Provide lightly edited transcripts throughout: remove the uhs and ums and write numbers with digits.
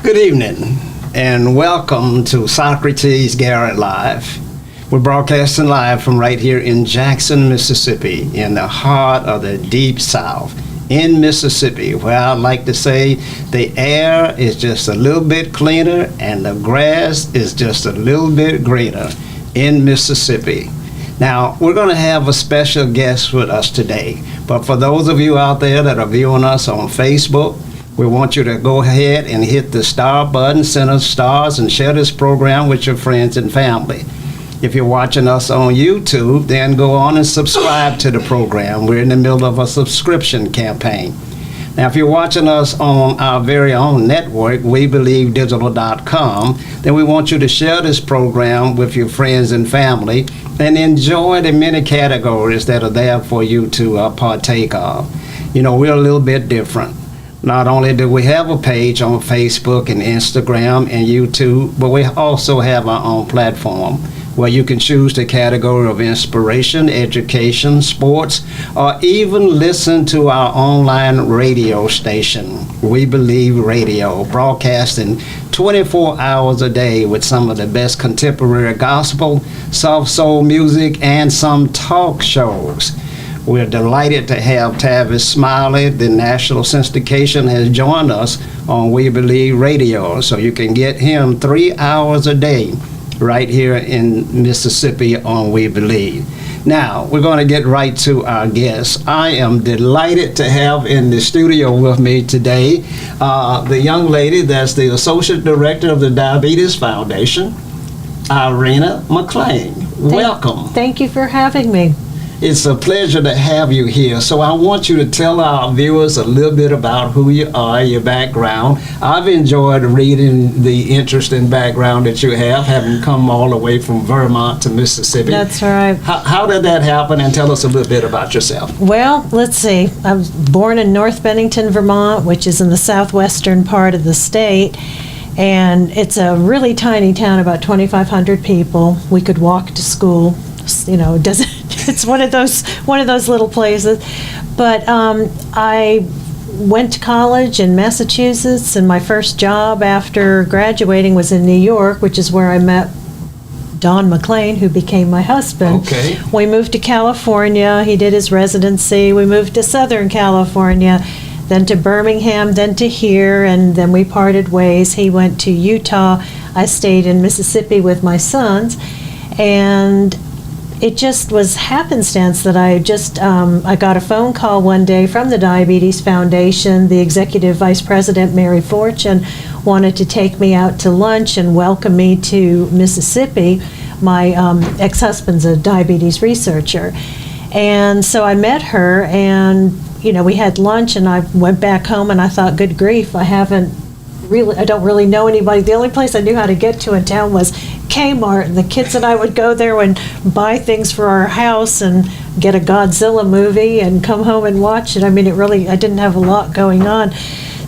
Good evening, and welcome to Socrates Garrett Live. We're broadcasting live from right here in Jackson, Mississippi, in the heart of the Deep South in Mississippi, where I'd like to say the air is just a little bit cleaner and the grass is just a little bit greener in Mississippi. Now, we're going to have a special guest with us today, but for those of you out there that are viewing us on Facebook, we want you to go ahead and hit the star button, send us stars, and share this program with your friends and family. If you're watching us on YouTube, then go on and subscribe to the program. We're in the middle of a subscription campaign. Now, if you're watching us on our very own network, WeBelieveDigital.com, then we want you to share this program with your friends and family and enjoy the many categories that are there for you to partake of. You know, we're a little bit different. Not only do we have a page on Facebook and Instagram and YouTube, but we also have our own platform where you can choose the category of inspiration, education, sports, or even listen to our online radio station, We Believe Radio, broadcasting 24 hours a day with some of the best contemporary gospel, soft soul music, and some talk shows. We're delighted to have Tavis Smiley. The national syndication has joined us on We Believe Radio, so you can get him 3 hours a day right here in Mississippi on We Believe. Now, we're going to get right to our guests. I am delighted to have in the studio with me today the young lady that's the Associate Director of the Diabetes Foundation, Irena McClain. Welcome. Thank you for having me. It's a pleasure to have you here. So I want you to tell our viewers a little bit about who you are, your background. I've enjoyed reading the interesting background that you have, having come all the way from Vermont to Mississippi. That's right. How did that happen? And tell us a little bit about yourself. Well, let's see. I was born in North Bennington, Vermont, which is in the southwestern part of the state. And it's a really tiny town, about 2,500 people. We could walk to school. You know, it's one of those little places. But I went to college in Massachusetts, and my first job after graduating was in New York, which is where I met Don McClain, who became my husband. Okay. We moved to California. He did his residency. We moved to Southern California, then to Birmingham, then to here, and then we parted ways. He went to Utah. I stayed in Mississippi with my sons, and it just was happenstance that I got a phone call one day from the Diabetes Foundation. The executive vice president, Mary Fortune, wanted to take me out to lunch and welcome me to Mississippi. My ex-husband's a diabetes researcher. And so I met her, and we had lunch, and I went back home, and I thought, good grief, I don't really know anybody. The only place I knew how to get to in town was Kmart, and the kids and I would go there and buy things for our house and get a Godzilla movie and come home and watch it. I mean, I didn't have a lot going on.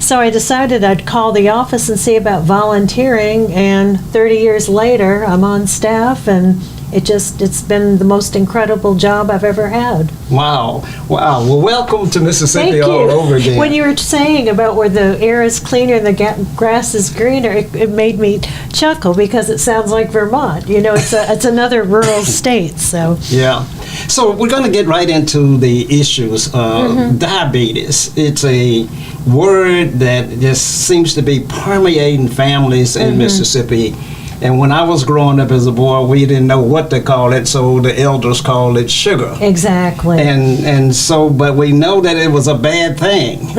So I decided I'd call the office and see about volunteering, and 30 years later, I'm on staff, and it's been the most incredible job I've ever had. Wow. Well, welcome to Mississippi. Thank all you. over again. When you were saying about where the air is cleaner and the grass is greener, it made me chuckle because it sounds like Vermont. It's another rural state. So yeah. So we're going to get right into the issues of diabetes. It's a word that just seems to be permeating families in Mississippi. And when I was growing up as a boy, we didn't know what to call it, so the elders called it sugar. Exactly. And so, but we know that it was a bad thing.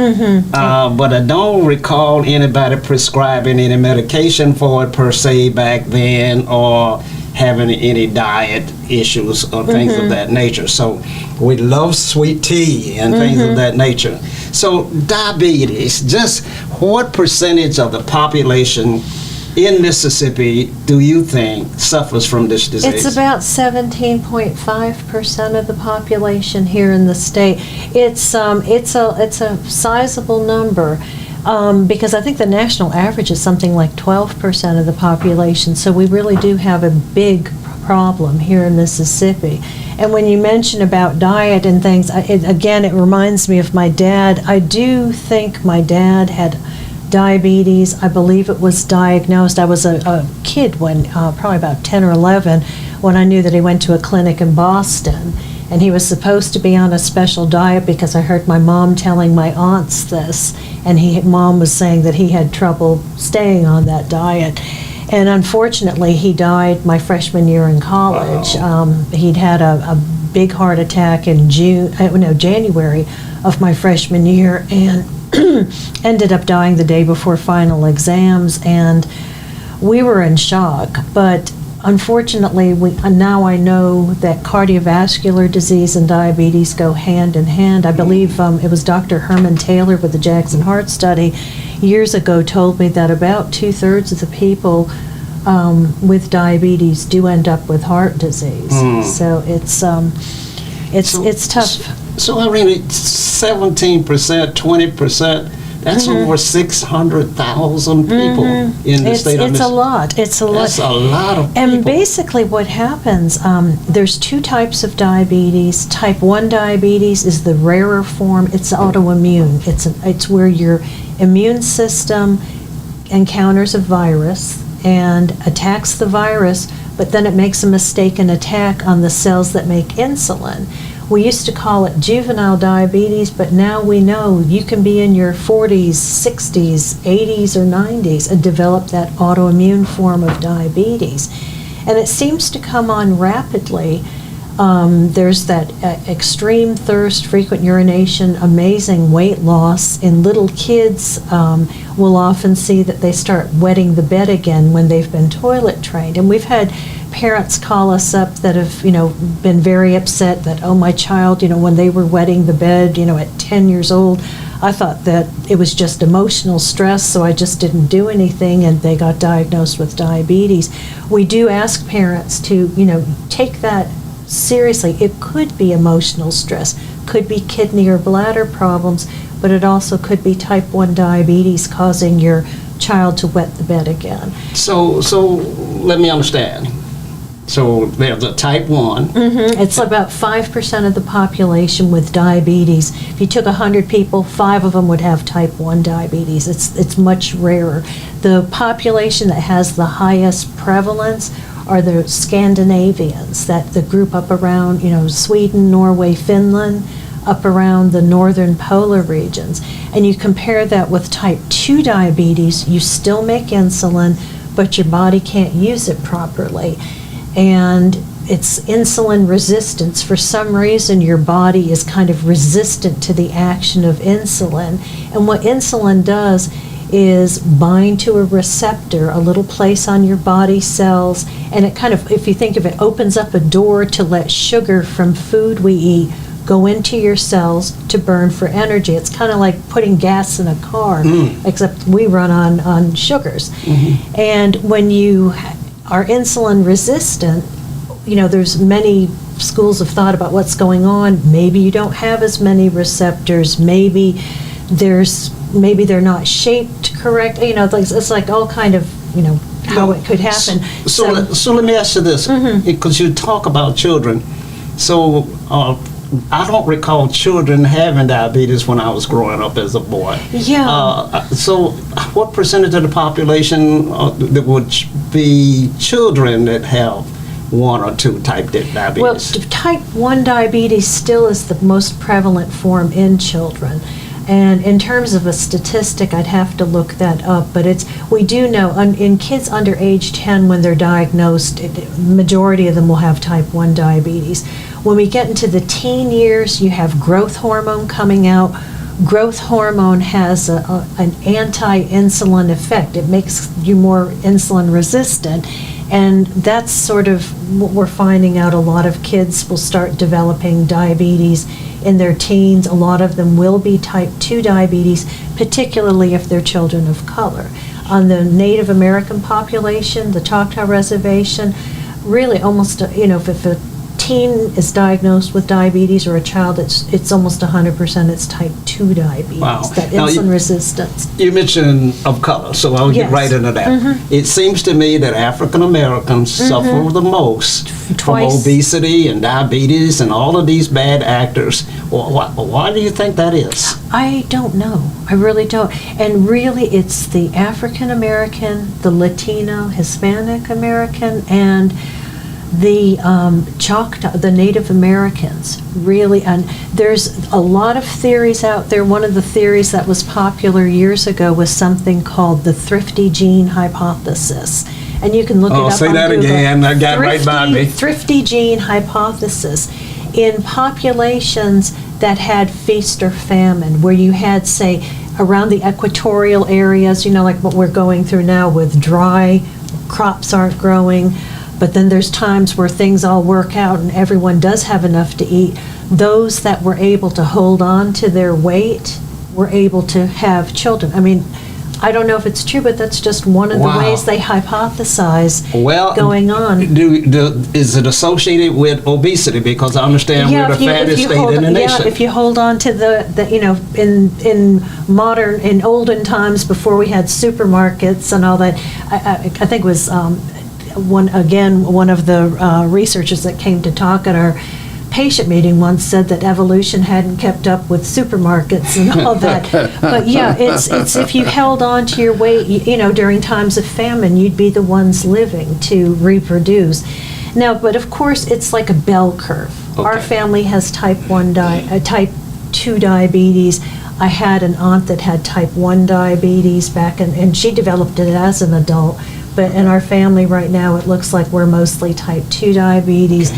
But I don't recall anybody prescribing any medication for it per se back then, or having any diet issues or things of that nature. So we love sweet tea and things of that nature. So diabetes, just what percentage of the population in Mississippi do you think suffers from this disease? It's about 17.5% of the population here in the state. It's a sizable number. Because I think the national average is something like 12% of the population, so we really do have a big problem here in Mississippi. And when you mention about diet and things, it reminds me of my dad. I do think my dad had diabetes. I believe it was diagnosed. I was a kid when, probably about 10 or 11, when I knew that he went to a clinic in Boston. And he was supposed to be on a special diet because I heard my mom telling my aunts this. And mom was saying that he had trouble staying on that diet. And unfortunately, he died my freshman year in college. Wow. He'd had a big heart attack in January of my freshman year, and ended up dying the day before final exams. And we were in shock. But unfortunately, now I know that cardiovascular disease and diabetes go hand in hand. I believe it was Dr. Herman Taylor with the Jackson Heart Study years ago told me that about 2/3 of the people with diabetes do end up with heart disease. So it's tough. So I mean, 17%, 20%. That's over 600,000 people in the state of Michigan. It's a lot. It's a lot. That's a lot of people. And basically what happens, there's two types of diabetes. Type 1 diabetes is the rarer form. It's autoimmune. It's where your immune system encounters a virus and attacks the virus, but then it makes a mistaken attack on the cells that make insulin. We used to call it juvenile diabetes, but now we know you can be in your 40s, 60s, 80s, or 90s and develop that autoimmune form of diabetes. And it seems to come on rapidly. There's that extreme thirst, frequent urination, amazing weight loss. In little kids, we'll often see that they start wetting the bed again when they've been toilet trained. And we've had parents call us up that have, been very upset that, oh, my child, when they were wetting the bed, at 10 years old, I thought that it was just emotional stress, so I just didn't do anything, and they got diagnosed with diabetes. We do ask parents to, take that seriously. It could be emotional stress, could be kidney or bladder problems, but it also could be type 1 diabetes causing your child to wet the bed again. So let me understand. So there's a type 1. It's about 5% of the population with diabetes. If you took 100 people, 5 of them would have type 1 diabetes. It's much rarer. The population that has the highest prevalence are the Scandinavians, that the group up around, Sweden, Norway, Finland, up around the northern polar regions. And you compare that with type 2 diabetes, you still make insulin, but your body can't use it properly. And it's insulin resistance. For some reason, your body is kind of resistant to the action of insulin. And what insulin does is bind to a receptor, a little place on your body cells, and it kind of, if you think of it, opens up a door to let sugar from food we eat go into your cells to burn for energy. It's kind of like putting gas in a car, except we run on sugars. And when you are insulin resistant, there's many schools of thought about what's going on. Maybe you don't have as many receptors. Maybe they're not shaped correct. It's like all kind of, how it could happen. So let me ask you this, because you talk about children. So I don't recall children having diabetes when I was growing up as a boy. Yeah. So what percentage of the population that would be children that have 1 or 2 type diabetes? Well, type 1 diabetes still is the most prevalent form in children. And in terms of a statistic, I'd have to look that up. But we do know in kids under age 10, when they're diagnosed, majority of them will have type 1 diabetes. When we get into the teen years, you have growth hormone coming out. Growth hormone has an anti-insulin effect. It makes you more insulin resistant. And that's sort of what we're finding out. A lot of kids will start developing diabetes in their teens. A lot of them will be type 2 diabetes, particularly if they're children of color. On the Native American population, the Choctaw Reservation, really almost, if a teen is diagnosed with diabetes or a child, it's almost 100% it's type 2 diabetes, Wow. that Now, insulin resistance. You mentioned of color, so I'll get Yes. right into that. It seems to me that African Americans suffer the most from Twice. obesity and diabetes and all of these bad actors. Why do you think that is? I don't know. I really don't. And really, it's the African American, the Latino, Hispanic American, and the Choctaw, the Native Americans, really. And there's a lot of theories out there. One of the theories that was popular years ago was something called the thrifty gene hypothesis. And you can look it up say on that Google. again. I got it right by me. Thrifty gene hypothesis. In populations that had feast or famine, where you had, say, around the equatorial areas, like what we're going through now with dry, crops aren't growing, but then there's times where things all work out and everyone does have enough to eat. Those that were able to hold on to their weight were able to have children. I mean, I don't know if it's true, but that's just one of the Wow. ways they hypothesize Well, going on. Is it associated with obesity? Because I understand we're the fattest state in the nation. if you hold on to the in olden times before we had supermarkets and all that, I think it was one of the researchers that came to talk at our patient meeting once said that evolution hadn't kept up with supermarkets and all that. But yeah, it's if you held on to your weight, during times of famine, you'd be the ones living to reproduce. Now, but of course, it's like a bell curve. Our Okay. family has type 2 diabetes. I had an aunt that had type 1 diabetes back and she developed it as an adult. But in our family right now, it looks like we're mostly type 2 diabetes.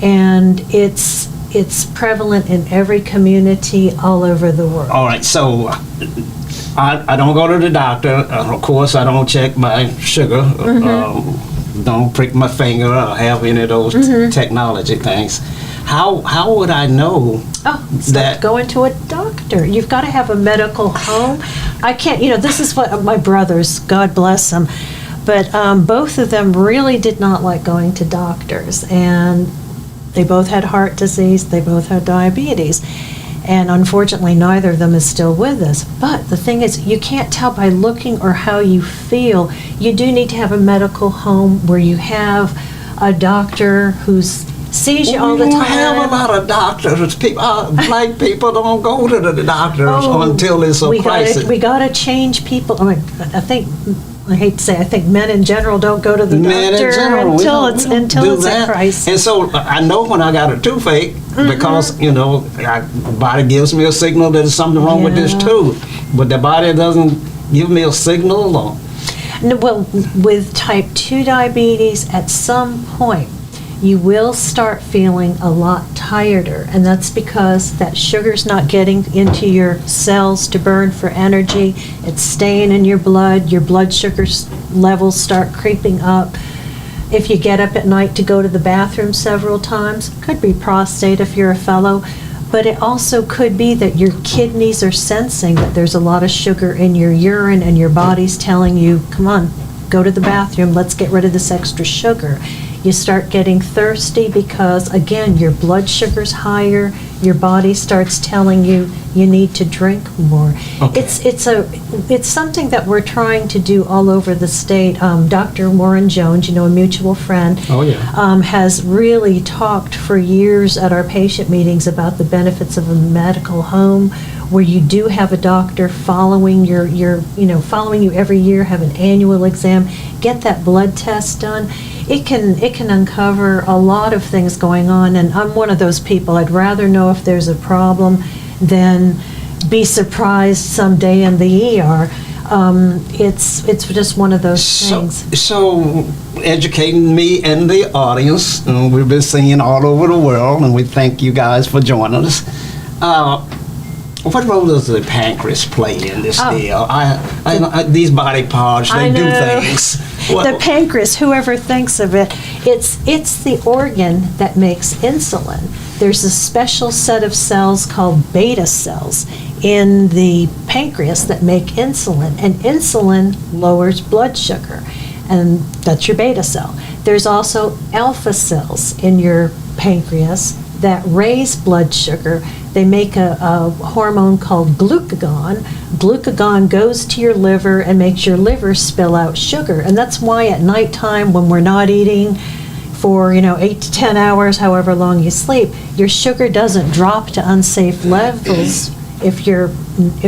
And it's prevalent in every community all over the world. All right, so I don't go to the doctor. Of course, I don't check my sugar. Don't prick my finger or have any of those technology things. How would I know that? Going to a doctor. You've got to have a medical home. I can't, this is what my brothers, God bless them, but both of them really did not like going to doctors. And they both had heart disease, they both had diabetes, and unfortunately neither of them is still with us. But the thing is, you can't tell by looking or how you feel. You do need to have a medical home where you have a doctor who sees you all the time. We have a lot of doctors. Black people don't go to the doctors until it's a crisis. We got to change people. I mean, I hate to say, I think men in general don't go to the doctor until it's a crisis. And so I know when I got a toothache because, my body gives me a signal that there's something wrong with this tooth. But the body doesn't give me a signal. No, well, with type 2 diabetes, at some point, you will start feeling a lot tireder, and that's because that sugar's not getting into your cells to burn for energy. It's staying in your blood sugar levels start creeping up. If you get up at night to go to the bathroom several times, could be prostate if you're a fellow, but it also could be that your kidneys are sensing that there's a lot of sugar in your urine and your body's telling you, come on, go to the bathroom, let's get rid of this extra sugar. You start getting thirsty because, again, your blood sugar's higher, your body starts telling you you need to drink more. Okay. It's something that we're trying to do all over the state. Dr. Warren Jones, a mutual friend, has really talked for years at our patient meetings about the benefits of a medical home where you do have a doctor following following you every year, have an annual exam, get that blood test done. It can uncover a lot of things going on, and I'm one of those people. I'd rather know if there's a problem than be surprised someday in the ER. It's just one of those things. So educating me and the audience, we've been seeing all over the world, and we thank you guys for joining us. What role does the pancreas play in this deal? These body parts, they do things. The pancreas, whoever thinks of it, it's the organ that makes insulin. There's a special set of cells called beta cells in the pancreas that make insulin, and insulin lowers blood sugar, and that's your beta cell. There's also alpha cells in your pancreas that raise blood sugar. They make a hormone called glucagon. Glucagon goes to your liver and makes your liver spill out sugar. And that's why at nighttime, when we're not eating for 8 to 10 hours, however long you sleep, your sugar doesn't drop to unsafe levels if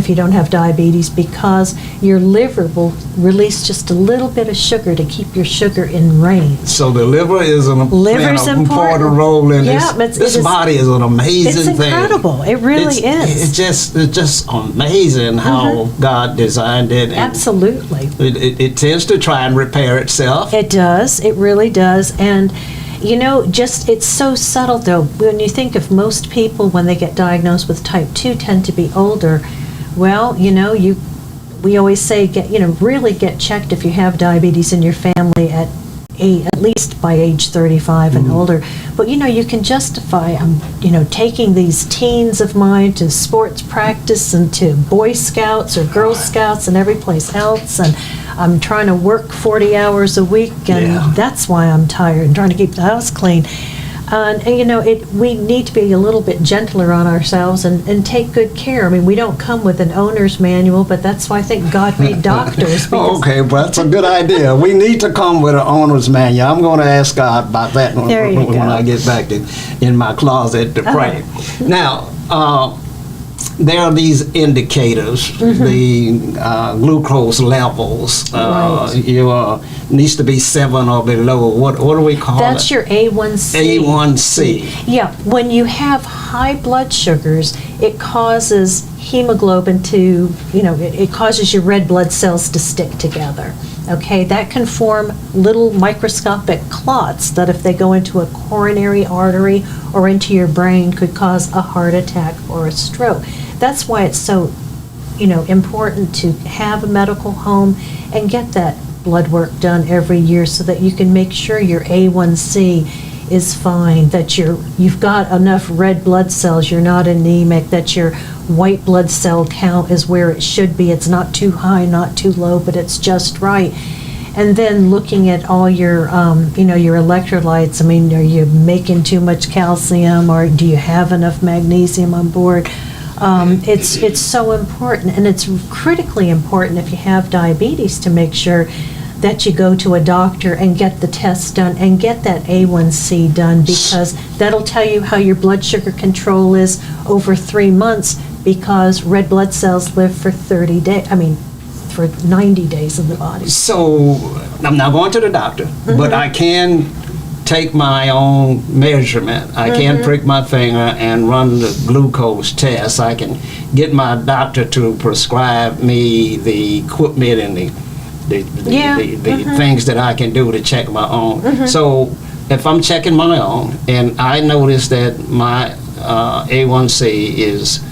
you don't have diabetes, because your liver will release just a little bit of sugar to keep your sugar in range. So the liver is Liver's an important role in this. This body is an amazing thing. It's incredible. It really is. It's just amazing how God designed it. And absolutely. It tends to try and repair itself. It does. It really does. And it's so subtle, though. When you think of most people, when they get diagnosed with type 2, tend to be older. Well, we always say, really get checked if you have diabetes in your family at least by age 35 and older. But, you can justify, taking these teens of mine to sports practice and to Boy Scouts or Girl Scouts and every place else, and I'm trying to work 40 hours a week, and that's why I'm tired, and trying to keep the house clean. We need to be a little bit gentler on ourselves and take good care. I mean, we don't come with an owner's manual, but that's why I think God made doctors. Okay, but that's a good idea. We need to come with an owner's manual. I'm going to ask God about that when I get back in my closet to pray. Now, there are these indicators, the glucose levels. Needs to be 7 or below. What do we call that? That's your A1C. A1C. Yeah, when you have high blood sugars, it causes hemoglobin to, it causes your red blood cells to stick together. Okay, that can form little microscopic clots that, if they go into a coronary artery or into your brain, could cause a heart attack or a stroke. That's why it's so, important to have a medical home and get that blood work done every year, so that you can make sure your A1C is fine, that you've got enough red blood cells, you're not anemic, that your white blood cell count is where it should be. It's not too high, not too low, but it's just right. And then looking at all your, your electrolytes. I mean, are you making too much calcium, or do you have enough magnesium on board? It's so important, and it's critically important if you have diabetes to make sure that you go to a doctor and get the tests done and get that A1C done, because that'll tell you how your blood sugar control is over 3 months, because red blood cells live for 30 days. I mean, for 90 days in the body. So I'm not going to the doctor, but I can take my own measurement. I can prick my finger and run the glucose test. I can get my doctor to prescribe me the equipment and the things that I can do to check my own. So if I'm checking my own and I notice that my A1C is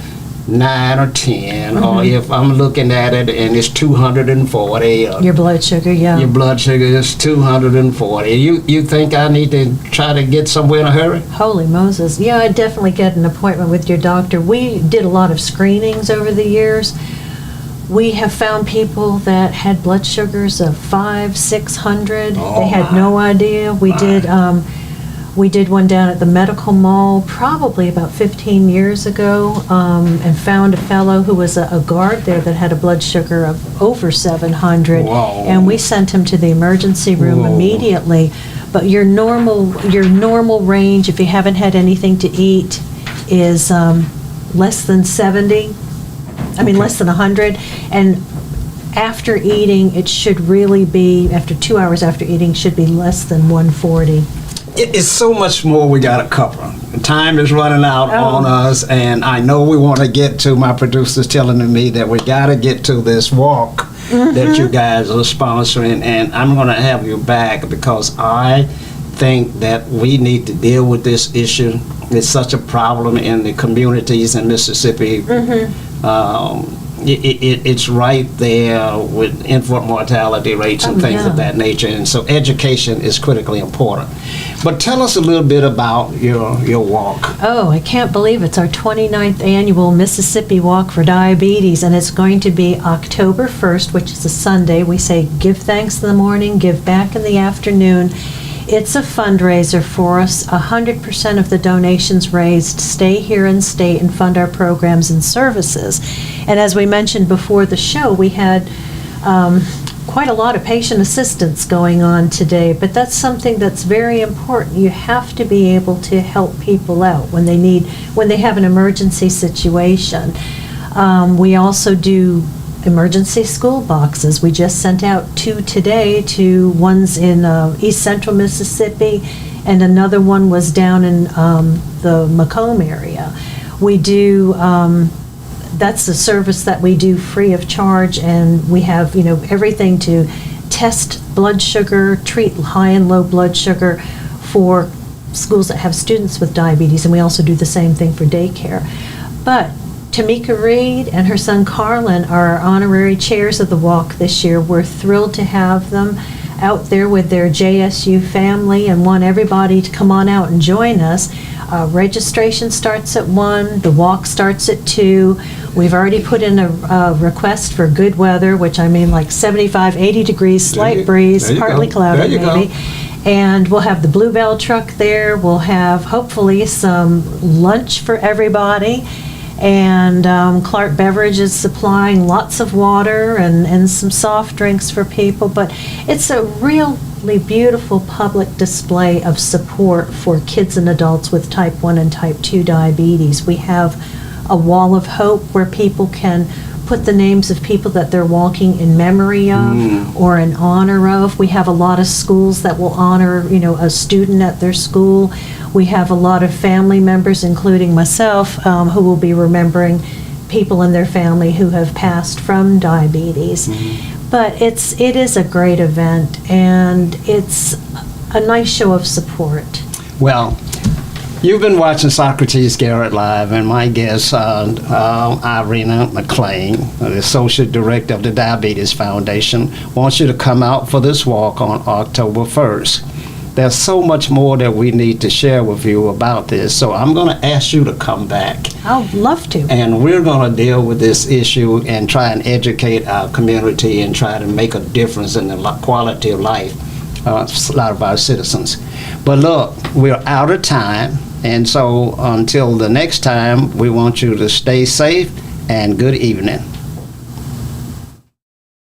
9 or 10, or if I'm looking at it and it's 240, your blood sugar, your blood sugar is 240, you think I need to try to get somewhere in a hurry? Holy Moses. Yeah, I'd definitely get an appointment with your doctor. We did a lot of screenings over the years. We have found people that had blood sugars of 500, 600. They had no idea. We did one down at the medical mall probably about 15 years ago, and found a fellow who was a guard there that had a blood sugar of over 700. Whoa. And we sent him to the emergency room immediately. But your normal range, if you haven't had anything to eat, is less than 70. Less than 100. And after eating, it should really be, after 2 hours after eating, should be less than 140. It's so much more we got to cover. Time is running out on us, and I know we want to get to, my producer's telling me that we got to get to this walk that you guys are sponsoring, and I'm going to have you back because I think that we need to deal with this issue. It's such a problem in the communities in Mississippi. It's right there with infant mortality rates and things of that nature, and so education is critically important. But tell us a little bit about your walk. Oh, I can't believe it's our 29th annual Mississippi Walk for Diabetes, and it's going to be October 1st, which is a Sunday. We say give thanks in the morning, give back in the afternoon. It's a fundraiser for us. 100% of the donations raised stay here in state and fund our programs and services. And as we mentioned before the show, we had quite a lot of patient assistance going on today, but that's something that's very important. You have to be able to help people out when they have an emergency situation. We also do emergency school boxes. We just sent out 2 today, one's in East Central Mississippi, and another one was down in the Macomb area. We do, that's the service that we do free of charge, and we have, everything to test blood sugar, treat high and low blood sugar for schools that have students with diabetes, and we also do the same thing for daycare. But Tamika Reed and her son Carlin are our honorary chairs of the walk this year. We're thrilled to have them out there with their JSU family and want everybody to come on out and join us. Registration starts at 1, the walk starts at 2. We've already put in a request for good weather, which I mean like 75, 80 degrees, slight breeze, partly cloudy maybe. And we'll have the Bluebell truck there. We'll have hopefully some lunch for everybody. And Clark Beverage is supplying lots of water and some soft drinks for people. But it's a really beautiful public display of support for kids and adults with type 1 and type 2 diabetes. We have a wall of hope where people can put the names of people that they're walking in memory of or in honor of. We have a lot of schools that will honor, a student at their school. We have a lot of family members, including myself, who will be remembering people in their family who have passed from diabetes. But it is a great event, and it's a nice show of support. Well, you've been watching Socrates Garrett Live, and my guest, Irena McClain, the Associate Director of the Diabetes Foundation, wants you to come out for this walk on October 1st. There's so much more that we need to share with you about this, so I'm going to ask you to come back. I'd love to. And we're going to deal with this issue and try and educate our community and try to make a difference in the quality of life of a lot of our citizens. But look, we're out of time, and so until the next time, we want you to stay safe and good evening.